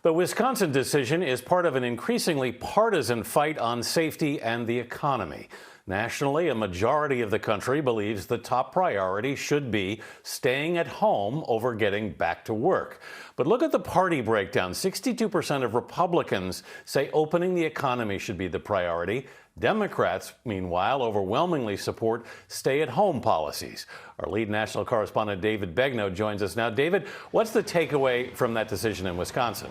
The Wisconsin decision is part of an increasingly partisan fight on safety and the economy. Nationally, a majority of the country believes the top priority should be staying at home over getting back to work. But look at the party breakdown. 62% of Republicans say opening the economy should be the priority. Democrats, meanwhile, overwhelmingly support stay-at-home policies. Our lead national correspondent, David Begnaud, joins us now. David, what's the takeaway from that decision in Wisconsin?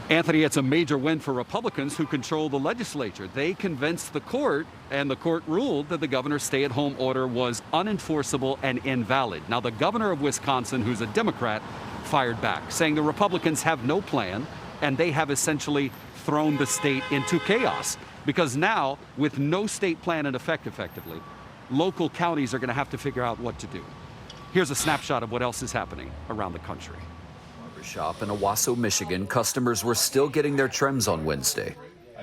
Anthony, it's a major win for Republicans who control the legislature. They convinced the court, and the court ruled that the governor's stay-at-home order was unenforceable and invalid. Now, the governor of Wisconsin, who's a Democrat, fired back, saying the Republicans have no plan, and they have essentially thrown the state into chaos. Because now, with no state plan in effect effectively, local counties are going to have to figure out what to do. Here's a snapshot of what else is happening around the country. Shop in Owasso, Michigan, customers were still getting their trims on Wednesday,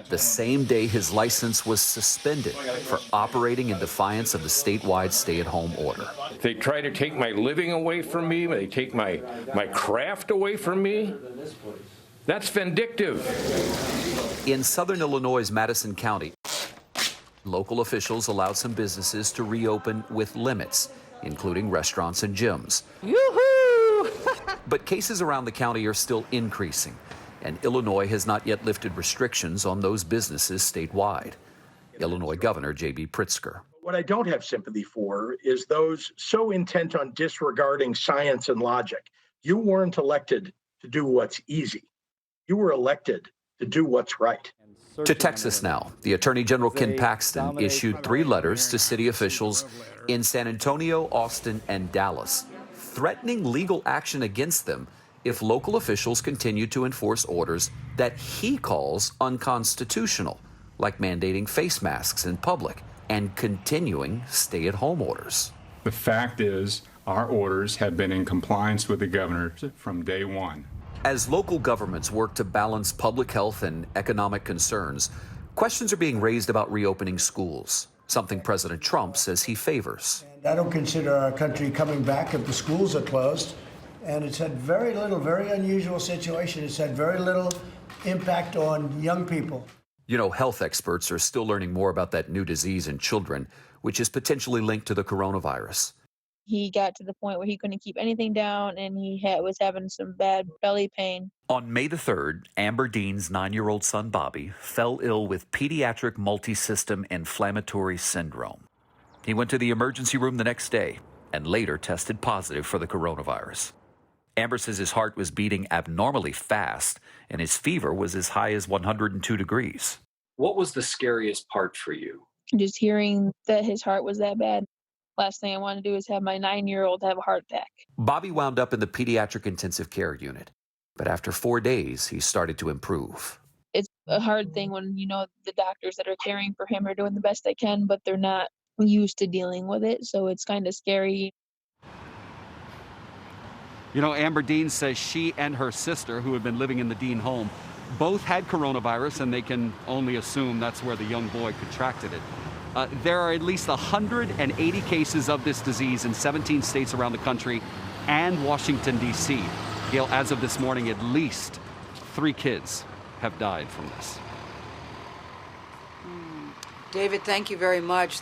the same day his license was suspended for operating in defiance of the statewide stay-at-home order. They try to take my living away from me. They take my craft away from me. That's vindictive. In southern Illinois' Madison County, local officials allowed some businesses to reopen with limits, including restaurants and gyms. Yoo-hoo! But cases around the county are still increasing, and Illinois has not yet lifted restrictions on those businesses statewide. Illinois Governor J.B. Pritzker. What I don't have sympathy for is those so intent on disregarding science and logic. You weren't elected to do what's easy. You were elected to do what's right. To Texas now, the Attorney General Ken Paxton issued 3 letters to city officials in San Antonio, Austin, and Dallas, threatening legal action against them if local officials continue to enforce orders that he calls unconstitutional, like mandating face masks in public and continuing stay-at-home orders. The fact is, our orders have been in compliance with the governor from day one. As local governments work to balance public health and economic concerns, questions are being raised about reopening schools, something President Trump says he favors. I don't consider our country coming back if the schools are closed. And it's had very little, very unusual situation. It's had very little impact on young people. You know, health experts are still learning more about that new disease in children, which is potentially linked to the coronavirus. He got to the point where he couldn't keep anything down, and he was having some bad belly pain. On May the 3rd, Amber Dean's 9-year-old son, Bobby, fell ill with pediatric multisystem inflammatory syndrome. He went to the emergency room the next day and later tested positive for the coronavirus. Amber says his heart was beating abnormally fast and his fever was as high as 102 degrees. What was the scariest part for you? Just hearing that his heart was that bad. Last thing I want to do is have my 9-year-old have a heart attack. Bobby wound up in the pediatric intensive care unit, but after 4 days, he started to improve. It's a hard thing when, the doctors that are caring for him are doing the best they can, but they're not used to dealing with it, so it's kind of scary. Amber Dean says she and her sister, who had been living in the Dean home, both had coronavirus, and they can only assume that's where the young boy contracted it. There are at least 180 cases of this disease in 17 states around the country and Washington, D.C. Gayle, as of this morning, at least 3 kids have died from this. David, thank you very much.